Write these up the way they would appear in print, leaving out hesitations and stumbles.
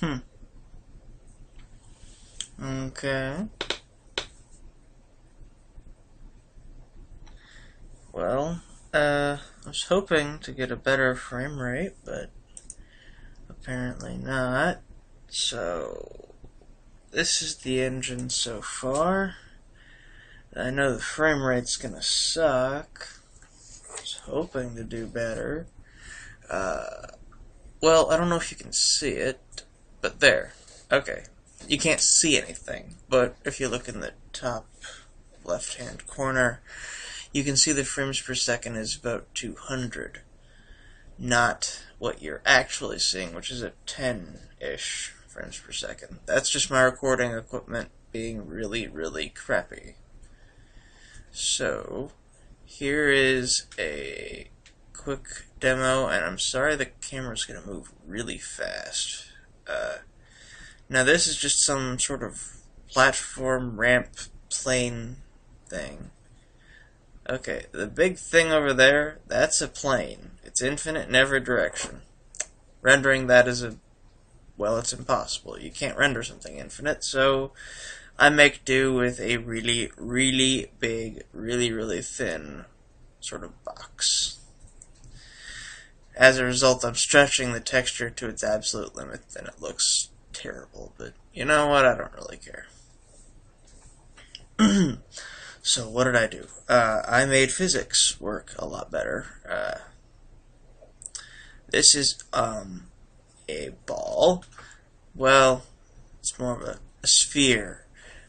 Hmm. Okay. Well, I was hoping to get a better frame rate, but apparently not. So, this is the engine so far. I know the frame rate's gonna suck. I was hoping to do better. Uh, well, I don't know if you can see it, but there. Okay. You can't see anything, but if you look in the top left-hand corner, you can see the frames per second is about 200, not what you're actually seeing, which is at 10-ish frames per second. That's just my recording equipment being really, really crappy. So, here is a quick demo, and I'm sorry the camera's going to move really fast. Now this is just some sort of platform ramp plane thing. Okay, the big thing over there, that's a plane. It's infinite in every direction. Rendering that is well, it's impossible. You can't render something infinite, so I make do with a really, really big, really, really thin sort of box. As a result, I'm stretching the texture to its absolute limit, and it looks terrible, but you know what? I don't really care. So what did I do? I made physics work a lot better. This is a ball. Well, it's more of a sphere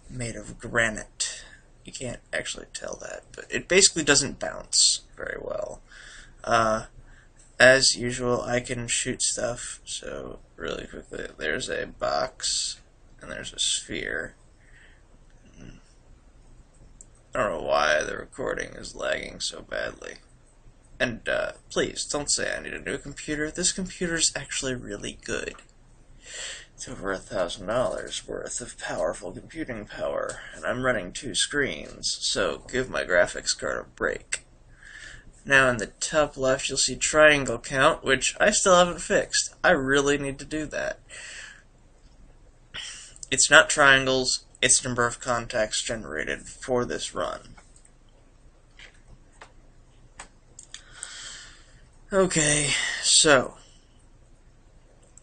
made of granite. You can't actually tell that, but it basically doesn't bounce very well. As usual, I can shoot stuff, so really quickly, there's a box, and there's a sphere. I don't know why the recording is lagging so badly. And please, don't say I need a new computer. This computer's actually really good. It's over $1,000 worth of powerful computing power, and I'm running 2 screens, so give my graphics card a break. Now in the top left you'll see triangle count, which I still haven't fixed. I really need to do that. It's not triangles, it's number of contacts generated for this run. Okay, so,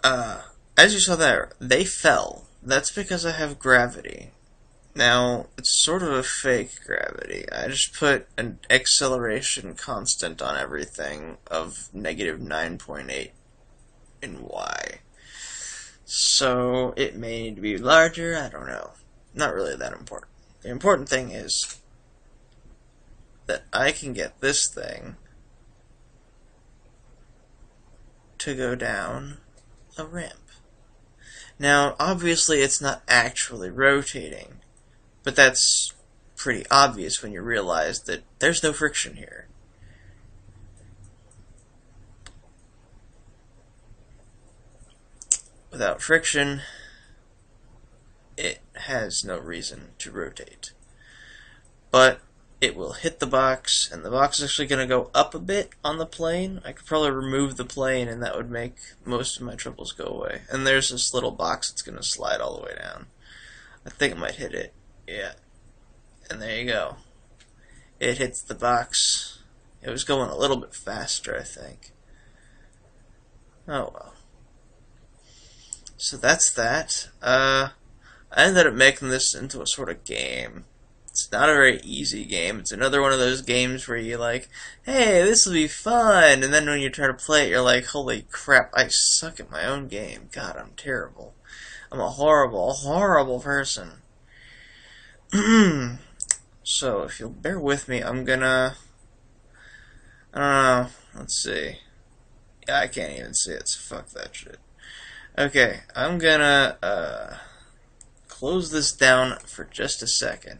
as you saw there, they fell. That's because I have gravity. Now, it's sort of a fake gravity. I just put an acceleration constant on everything of negative 9.8 in y. So, it may need to be larger, I don't know. Not really that important. The important thing is that I can get this thing to go down a ramp. Now, obviously it's not actually rotating, but that's pretty obvious when you realize that there's no friction here. Without friction, it has no reason to rotate. But it will hit the box, and the box is actually going to go up a bit on the plane. I could probably remove the plane, and that would make most of my troubles go away. And there's this little box that's going to slide all the way down. I think it might hit it. Yeah. And there you go. It hits the box. It was going a little bit faster, I think. Oh well. So that's that. I ended up making this into a sort of game. It's not a very easy game. It's another one of those games where you're like, hey, this will be fun. And then when you try to play it, you're like, holy crap, I suck at my own game. God, I'm terrible. I'm a horrible, horrible person. So, if you'll bear with me, I'm gonna... I don't know. Let's see. Yeah, I can't even see it, so fuck that shit. Okay, I'm gonna close this down for just a second.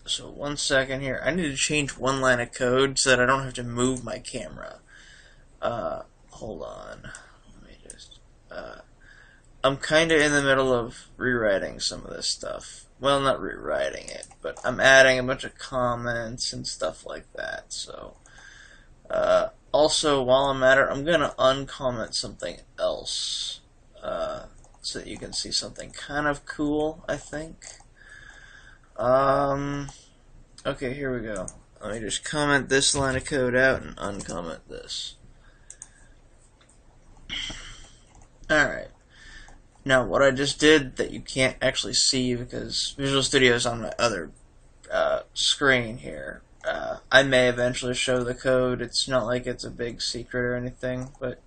So 1 second here. I need to change one line of code so that I don't have to move my camera. Hold on. Let me just, I'm kinda in the middle of rewriting some of this stuff. Well, not rewriting it, but I'm adding a bunch of comments and stuff like that, so, also, while I'm at it, I'm going to uncomment something else so that you can see something kind of cool, I think. Okay, here we go. Let me just comment this line of code out and uncomment this. Alright. Now, what I just did that you can't actually see because Visual Studio is on my other screen here. I may eventually show the code. It's not like it's a big secret or anything, but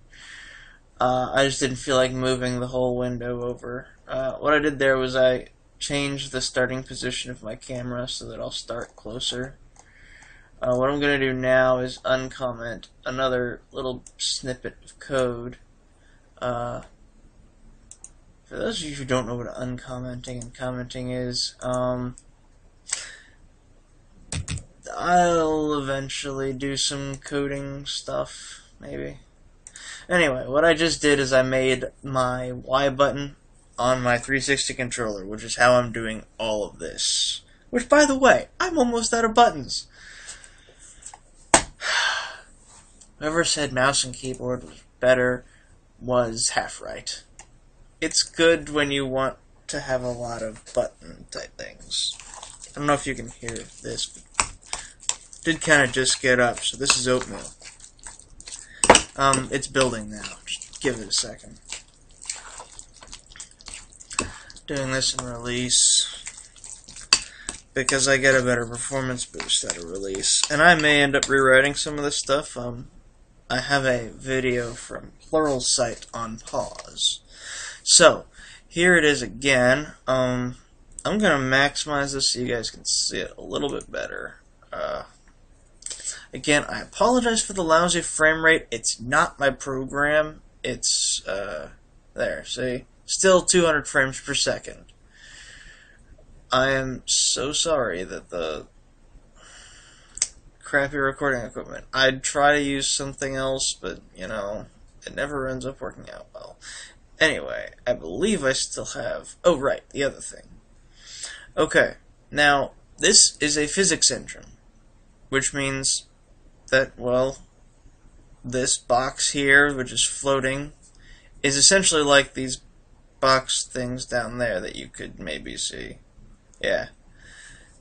I just didn't feel like moving the whole window over. What I did there was I changed the starting position of my camera so that I'll start closer. What I'm going to do now is uncomment another little snippet of code. For those of you who don't know what uncommenting and commenting is, I'll eventually do some coding stuff, maybe. Anyway, what I just did is I made my Y button on my 360 controller, which is how I'm doing all of this. Which, by the way, I'm almost out of buttons. Whoever said mouse and keyboard was better was half right. It's good when you want to have a lot of button type things. I don't know if you can hear this, but did kind of just get up, so this is oatmeal. It's building now. Just give it a second. Doing this in release because I get a better performance boost at a release, and I may end up rewriting some of this stuff. I have a video from Pluralsight on pause. So, here it is again. I'm going to maximize this so you guys can see it a little bit better. Again, I apologize for the lousy frame rate. It's not my program. It's, there, see? Still 200 frames per second. I am so sorry that the crappy recording equipment. I'd try to use something else, but, you know, it never ends up working out well. Anyway, I believe I still have... Oh, right, the other thing. Okay, now, this is a physics engine, which means that, well, this box here, which is floating, is essentially like these box things down there that you could maybe see. Yeah.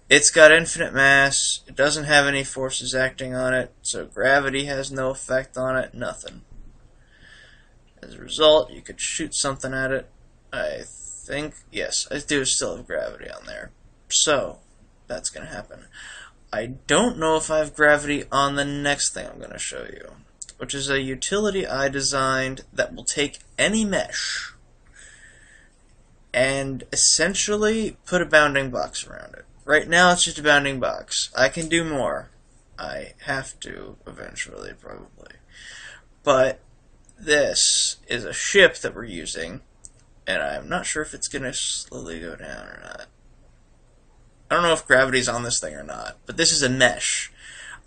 It's got infinite mass, it doesn't have any forces acting on it, so gravity has no effect on it, nothing. As a result, you could shoot something at it. I think, yes, I do still have gravity on there. So, that's going to happen. I don't know if I have gravity on the next thing I'm going to show you, which is a utility I designed that will take any mesh and essentially put a bounding box around it. Right now it's just a bounding box. I can do more. I have to eventually, probably. But this is a ship that we're using, and I'm not sure if it's going to slowly go down or not. I don't know if gravity's on this thing or not, but this is a mesh.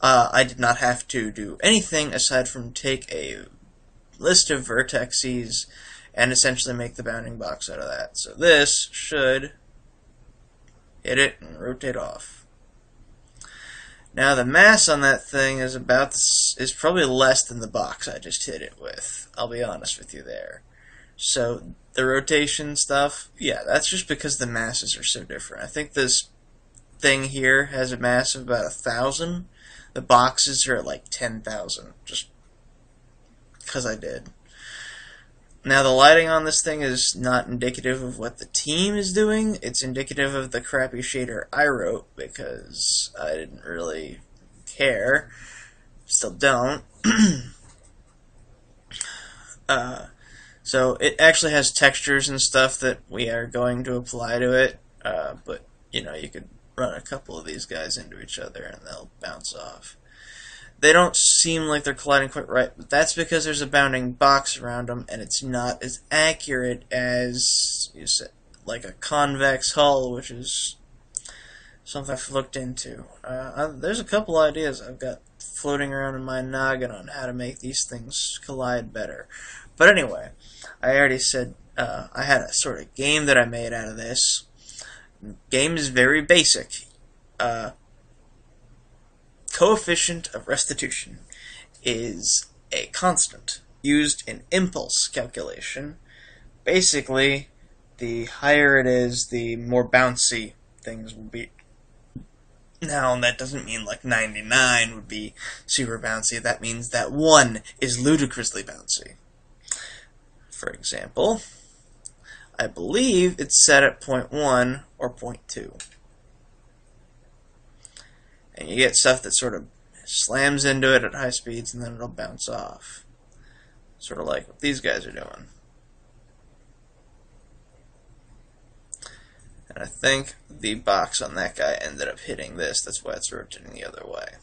I did not have to do anything aside from take a list of vertices and essentially make the bounding box out of that. So this should hit it and rotate off. Now the mass on that thing is is probably less than the box I just hit it with. I'll be honest with you there. So the rotation stuff, yeah, that's just because the masses are so different. I think this thing here has a mass of about 1,000. The boxes are at like 10,000, just because I did. Now the lighting on this thing is not indicative of what the team is doing. It's indicative of the crappy shader I wrote because I didn't really care. Still don't. So it actually has textures and stuff that we are going to apply to it, but you know, you could run a couple of these guys into each other and they'll bounce off. They don't seem like they're colliding quite right, but that's because there's a bounding box around them, and it's not as accurate as, you said, like a convex hull, which is something I've looked into. There's a couple ideas I've got floating around in my noggin on how to make these things collide better. But anyway, I already said I had a sort of game that I made out of this. The game is very basic. Coefficient of restitution is a constant used in impulse calculation. Basically, the higher it is, the more bouncy things will be. Now, that doesn't mean like 99 would be super bouncy. That means that 1 is ludicrously bouncy. For example, I believe it's set at 0.1 or 0.2. And you get stuff that sort of slams into it at high speeds and then it'll bounce off. Sort of like what these guys are doing. And I think the box on that guy ended up hitting this. That's why it's rotating the other way.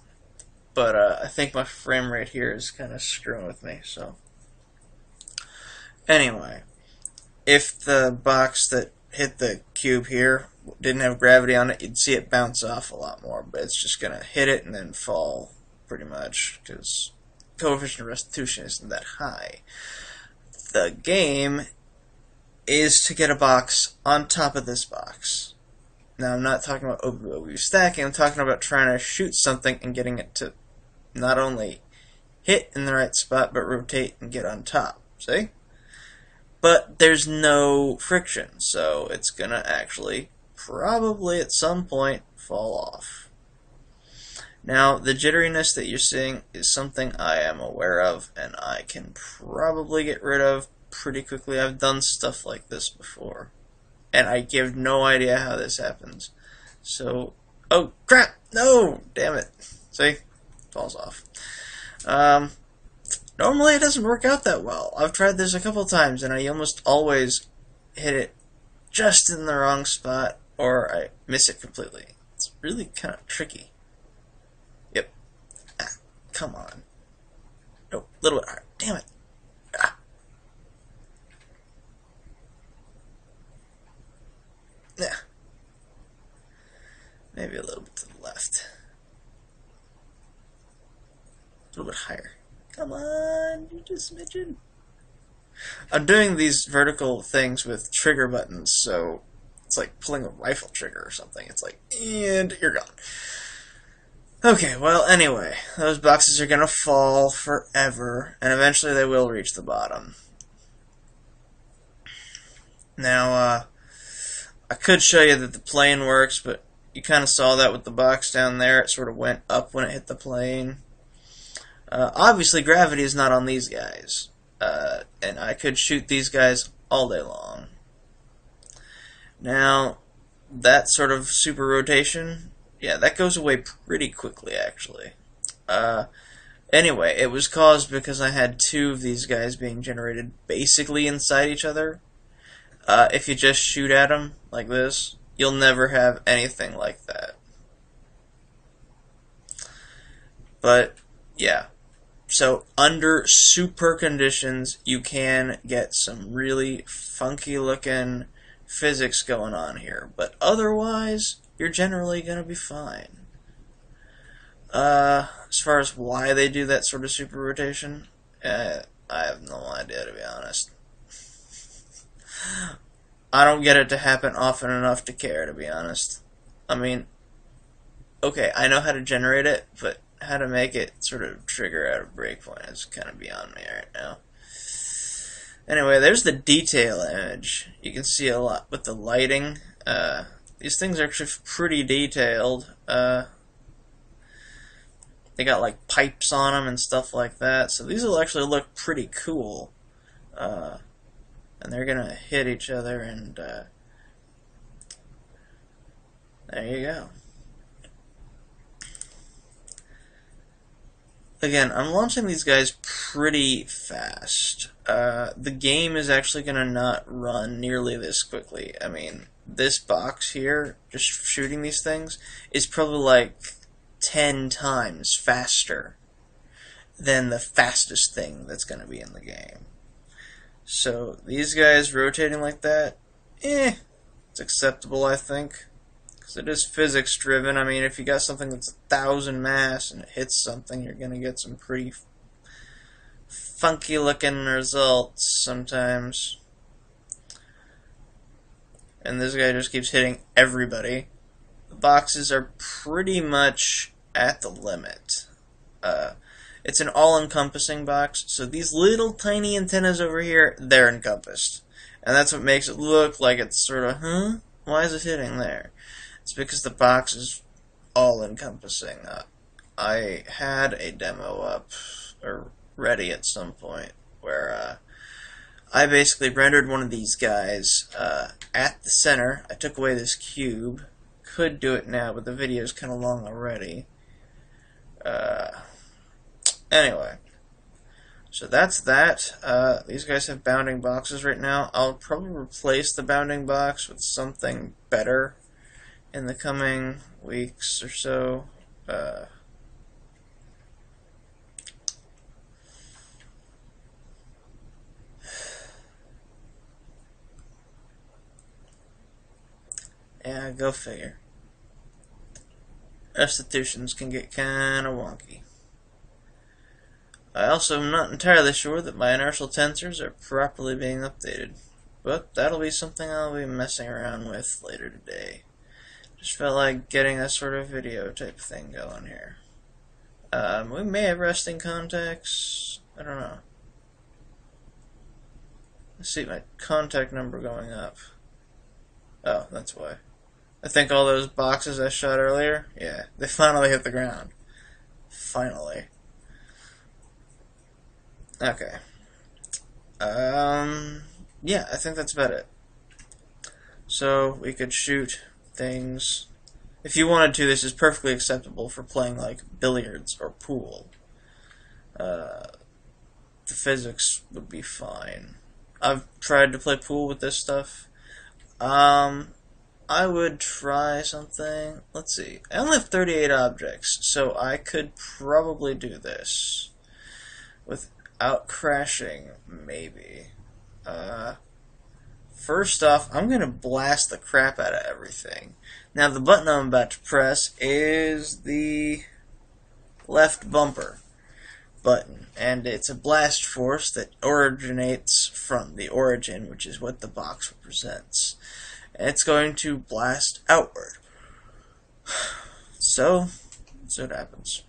But I think my frame rate here is kind of screwing with me. So anyway, if the box that hit the cube here didn't have gravity on it, you'd see it bounce off a lot more. But it's just going to hit it and then fall pretty much because coefficient of restitution isn't that high. The game is to get a box on top of this box. Now, I'm not talking about OBU stacking, I'm talking about trying to shoot something and getting it to not only hit in the right spot, but rotate and get on top. See? But there's no friction, so it's gonna actually probably at some point fall off. Now, the jitteriness that you're seeing is something I am aware of, and I can probably get rid of pretty quickly. I've done stuff like this before, and I give no idea how this happens. So, oh crap! No, damn it! See, falls off. Normally it doesn't work out that well. I've tried this a couple times, and I almost always hit it just in the wrong spot, or I miss it completely. It's really kind of tricky. Yep. Ah, come on. No, a little bit hard. Damn it. Ah. Yeah. Maybe a little bit to the left. A little bit higher. Come on, you just smidgen. I'm doing these vertical things with trigger buttons, so it's like pulling a rifle trigger or something. It's like, and you're gone. Okay, well, anyway, those boxes are gonna fall forever, and eventually they will reach the bottom. Now, I could show you that the plane works, but you kind of saw that with the box down there. It sort of went up when it hit the plane. Obviously, gravity is not on these guys, and I could shoot these guys all day long. Now, that sort of super rotation, yeah, that goes away pretty quickly, actually. Anyway, it was caused because I had 2 of these guys being generated basically inside each other. If you just shoot at them like this, you'll never have anything like that. But, yeah. So, under super conditions, you can get some really funky looking physics going on here. But otherwise, you're generally going to be fine. As far as why they do that sort of super rotation, I have no idea, to be honest. I don't get it to happen often enough to care, to be honest. I mean, okay, I know how to generate it, but how to make it sort of trigger at a breakpoint is kind of beyond me right now. Anyway, there's the detail image. You can see a lot with the lighting. These things are actually pretty detailed. They got like pipes on them and stuff like that, so these will actually look pretty cool. And they're gonna hit each other, and there you go. Again, I'm launching these guys pretty fast. The game is actually gonna not run nearly this quickly. I mean, this box here, just shooting these things, is probably like 10 times faster than the fastest thing that's gonna be in the game. So, these guys rotating like that, it's acceptable, I think. Because it is physics driven. I mean, if you got something that's 1,000 mass and it hits something, you're going to get some pretty funky looking results sometimes. And this guy just keeps hitting everybody. The boxes are pretty much at the limit. It's an all-encompassing box, so these little tiny antennas over here, they're encompassed. And that's what makes it look like it's sort of, why is it hitting there? It's because the box is all-encompassing. I had a demo up, or ready at some point, where I basically rendered one of these guys at the center. I took away this cube. Could do it now, but the video is kind of long already. Anyway, so that's that. These guys have bounding boxes right now. I'll probably replace the bounding box with something better in the coming weeks or so. Yeah, go figure. Restitutions can get kinda wonky. I also am not entirely sure that my inertial tensors are properly being updated, but that'll be something I'll be messing around with later today. Just felt like getting a sort of video type thing going here. We may have resting contacts. I don't know. I see my contact number going up. Oh, that's why. I think all those boxes I shot earlier, yeah, they finally hit the ground. Finally. Okay. Yeah, I think that's about it. So, we could shoot things. If you wanted to, this is perfectly acceptable for playing, like, billiards or pool. The physics would be fine. I've tried to play pool with this stuff. I would try something. Let's see. I only have 38 objects, so I could probably do this without crashing, maybe. First off, I'm going to blast the crap out of everything. Now, the button I'm about to press is the left bumper button, and it's a blast force that originates from the origin, which is what the box represents. It's going to blast outward. So, that's what happens.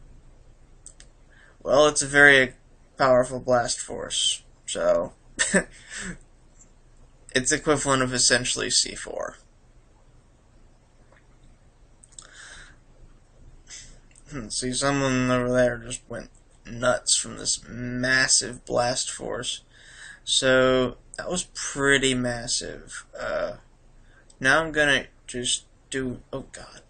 Well, it's a very powerful blast force, so it's equivalent of essentially C4. See, someone over there just went nuts from this massive blast force. So, that was pretty massive. Now I'm gonna just do, oh god.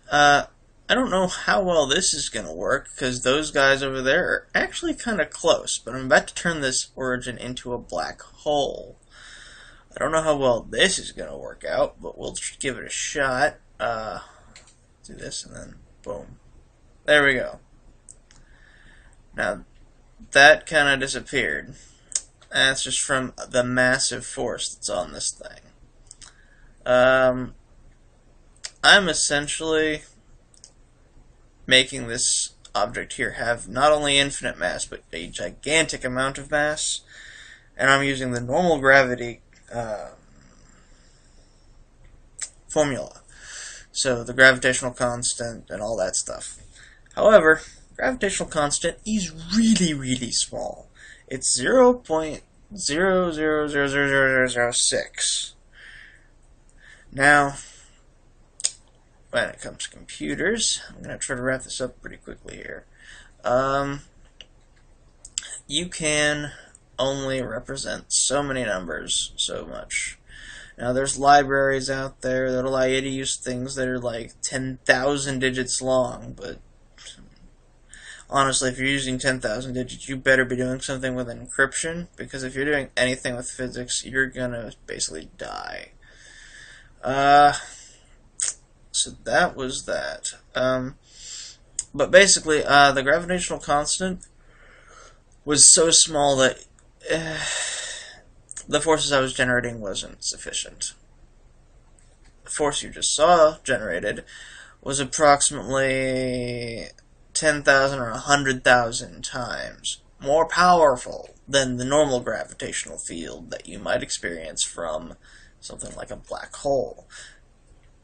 I don't know how well this is gonna work, because those guys over there are actually kind of close, but I'm about to turn this origin into a black hole. I don't know how well this is gonna work out, but we'll just give it a shot. Do this and then boom. There we go. Now, that kind of disappeared. That's just from the massive force that's on this thing. I'm essentially making this object here have not only infinite mass, but a gigantic amount of mass, and I'm using the normal gravity formula. So the gravitational constant and all that stuff. However, gravitational constant is really, really small. It's 0.000006. Now, when it comes to computers, I'm going to try to wrap this up pretty quickly here. You can only represent so many numbers so much. Now, there's libraries out there that allow you to use things that are like 10,000 digits long, but honestly, if you're using 10,000 digits, you better be doing something with encryption, because if you're doing anything with physics, you're gonna basically die. So that was that. But basically, the gravitational constant was so small that the forces I was generating wasn't sufficient. The force you just saw generated was approximately 10,000 or 100,000 times more powerful than the normal gravitational field that you might experience from something like a black hole.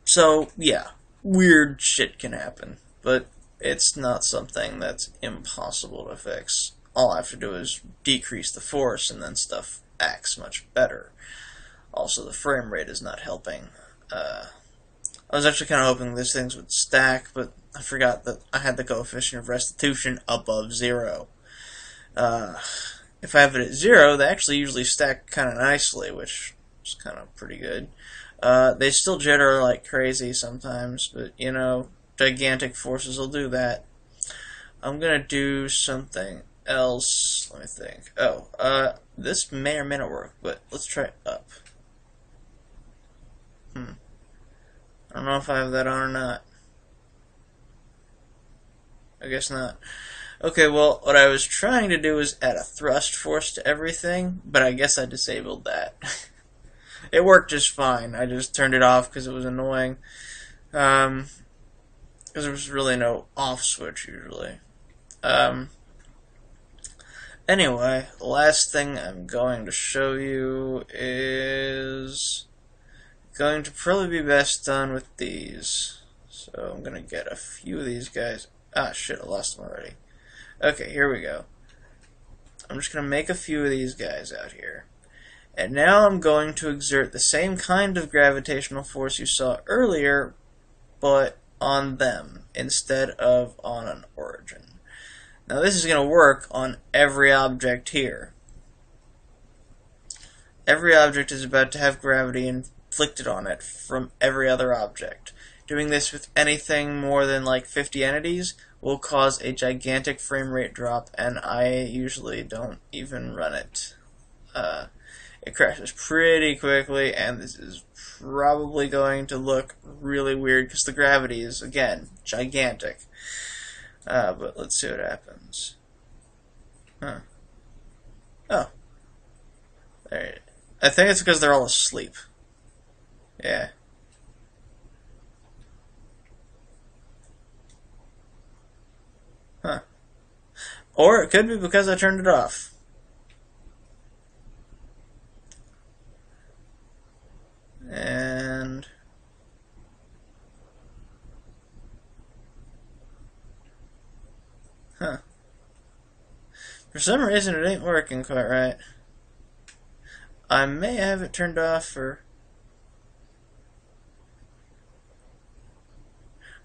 So, yeah, weird shit can happen. But it's not something that's impossible to fix. All I have to do is decrease the force, and then stuff acts much better. Also, the frame rate is not helping. I was actually kind of hoping these things would stack, but I forgot that I had the coefficient of restitution above 0. If I have it at 0, they actually usually stack kind of nicely, which is kind of pretty good. They still jitter like crazy sometimes, but you know, gigantic forces will do that. I'm gonna do something else. Let me think. Oh, this may or may not work, but let's try it up. I don't know if I have that on or not. I guess not. Okay, well, what I was trying to do was add a thrust force to everything, but I guess I disabled that. It worked just fine. I just turned it off because it was annoying. Because there was really no off switch usually. Anyway, the last thing I'm going to show you is going to probably be best done with these. So I'm going to get a few of these guys. Ah, shit, I lost them already. Okay, here we go. I'm just going to make a few of these guys out here. And now I'm going to exert the same kind of gravitational force you saw earlier, but on them instead of on an origin. Now this is going to work on every object here. Every object is about to have gravity inflicted on it from every other object. Doing this with anything more than like 50 entities will cause a gigantic frame rate drop, and I usually don't even run it. It crashes pretty quickly, and this is probably going to look really weird because the gravity is, again, gigantic. But let's see what happens. Huh. Oh. There. I think it's because they're all asleep. Yeah. Huh. Or it could be because I turned it off. And huh. For some reason it ain't working quite right. I may have it turned off or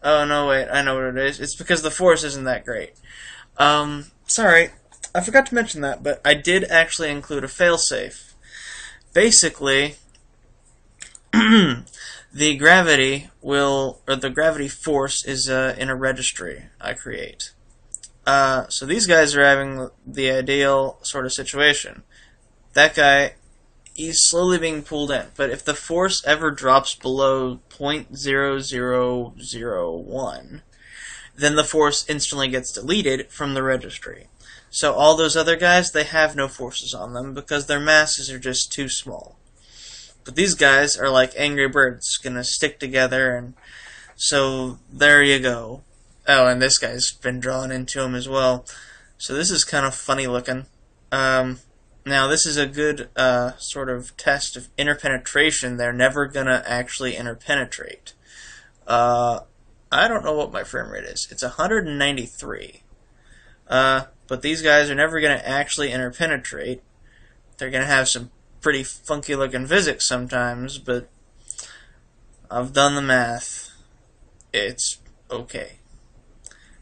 oh no, wait, I know what it is. It's because the force isn't that great. Sorry, I forgot to mention that, but I did actually include a failsafe. Basically, the gravity force is in a registry I create. So these guys are having the ideal sort of situation. That guy, he's slowly being pulled in, but if the force ever drops below 0.0001, then the force instantly gets deleted from the registry. So all those other guys, they have no forces on them because their masses are just too small. But these guys are like angry birds, gonna stick together, and so there you go. Oh, and this guy's been drawn into him as well. So this is kind of funny looking. Now this is a good sort of test of interpenetration. They're never gonna actually interpenetrate. I don't know what my frame rate is. It's 193. But these guys are never gonna actually interpenetrate. They're gonna have some pretty funky looking physics sometimes, but I've done the math. It's okay.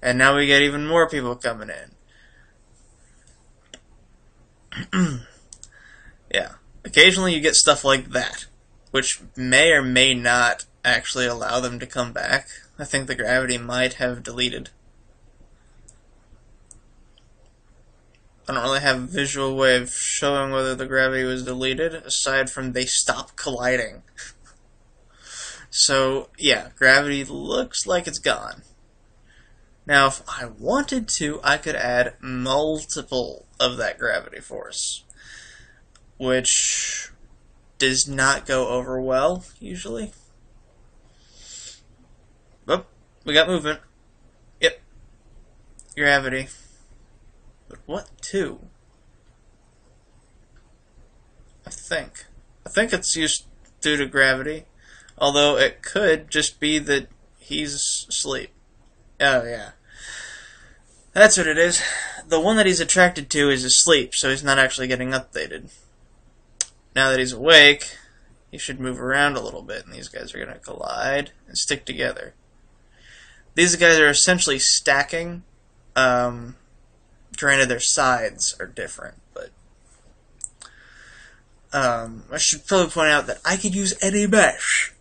And now we get even more people coming in. Yeah. Occasionally you get stuff like that, which may or may not actually allow them to come back. I think the gravity might have deleted. I don't really have a visual way of showing whether the gravity was deleted, aside from they stop colliding. So, yeah, gravity looks like it's gone. Now, if I wanted to, I could add multiple of that gravity force, which does not go over well, usually. Oh, we got movement. Yep. Gravity. But what to? I think it's used due to gravity. Although it could just be that he's asleep. Oh, yeah. That's what it is. The one that he's attracted to is asleep, so he's not actually getting updated. Now that he's awake, he should move around a little bit, and these guys are going to collide and stick together. These guys are essentially stacking. Granted, their sides are different, but I should probably point out that I could use any mesh.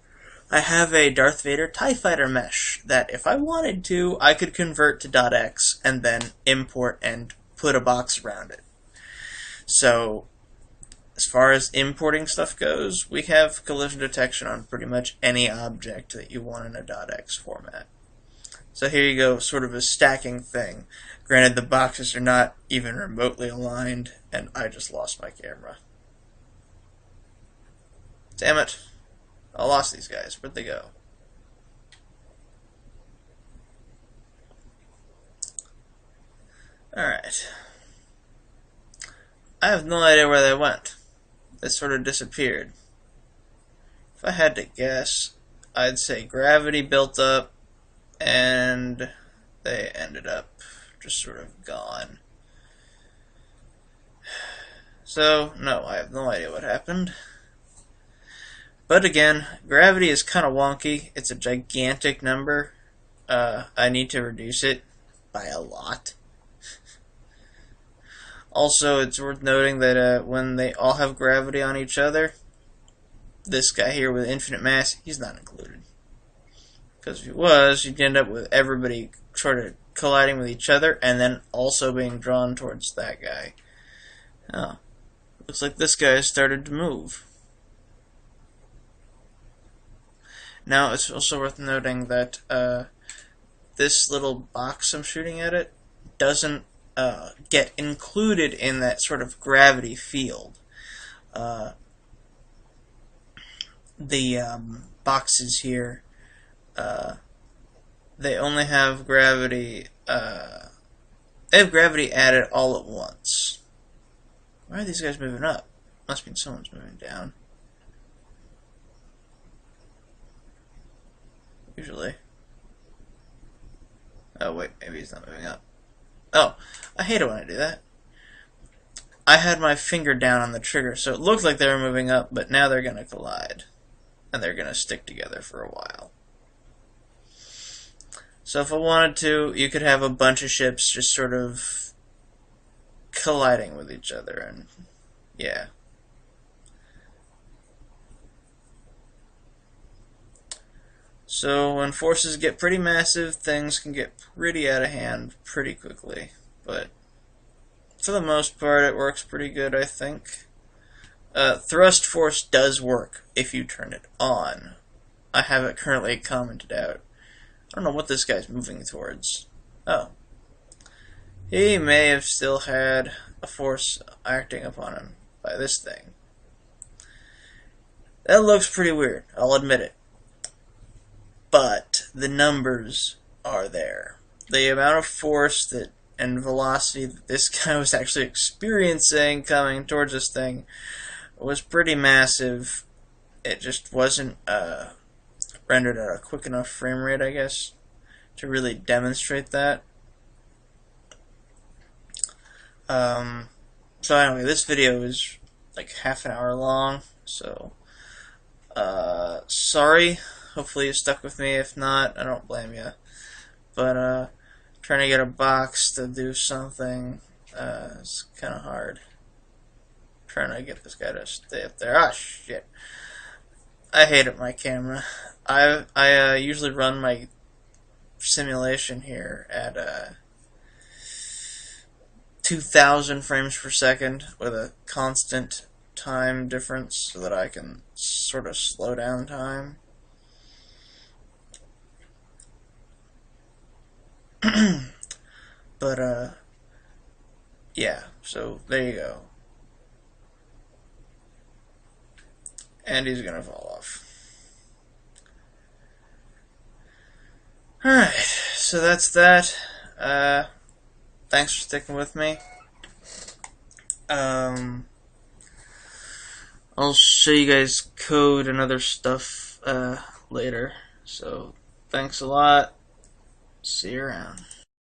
I have a Darth Vader TIE Fighter mesh that, if I wanted to, I could convert to .x and then import and put a box around it. So, as far as importing stuff goes, we have collision detection on pretty much any object that you want in a .x format. So here you go, sort of a stacking thing. Granted, the boxes are not even remotely aligned, and I just lost my camera. Damn it. I lost these guys. Where'd they go? Alright. I have no idea where they went. They sort of disappeared. If I had to guess, I'd say gravity built up, and they ended up just sort of gone. So, no, I have no idea what happened. But again, gravity is kind of wonky. It's a gigantic number. I need to reduce it by a lot. Also, it's worth noting that when they all have gravity on each other, this guy here with infinite mass, he's not included. Because if he was, you'd end up with everybody sort of colliding with each other and then also being drawn towards that guy. Oh, looks like this guy has started to move. Now, it's also worth noting that this little box I'm shooting at it doesn't get included in that sort of gravity field. The boxes here, they only have gravity, they have gravity added all at once. Why are these guys moving up? Must mean someone's moving down. Usually. Oh wait, maybe he's not moving up. Oh, I hate it when I do that. I had my finger down on the trigger, so it looked like they were moving up, but now they're going to collide. And they're going to stick together for a while. So if I wanted to, you could have a bunch of ships just sort of colliding with each other, and yeah. So when forces get pretty massive, things can get pretty out of hand pretty quickly. But for the most part, it works pretty good, I think. Thrust force does work if you turn it on. I have it currently commented out. I don't know what this guy's moving towards. Oh. He may have still had a force acting upon him by this thing. That looks pretty weird, I'll admit it. But the numbers are there. The amount of force that and velocity that this guy was actually experiencing coming towards this thing was pretty massive. It just wasn't rendered at a quick enough frame rate, I guess, to really demonstrate that. So anyway, this video is like half an hour long, so sorry. Hopefully you stuck with me. If not, I don't blame you. But trying to get a box to do something is kind of hard. Trying to get this guy to stay up there. Ah, shit. I hate it, my camera. I usually run my simulation here at 2,000 frames per second with a constant time difference so that I can sort of slow down time. But yeah, so there you go. And he's gonna fall off. Alright, so that's that. Thanks for sticking with me. I'll show you guys code and other stuff later. So thanks a lot. See you around.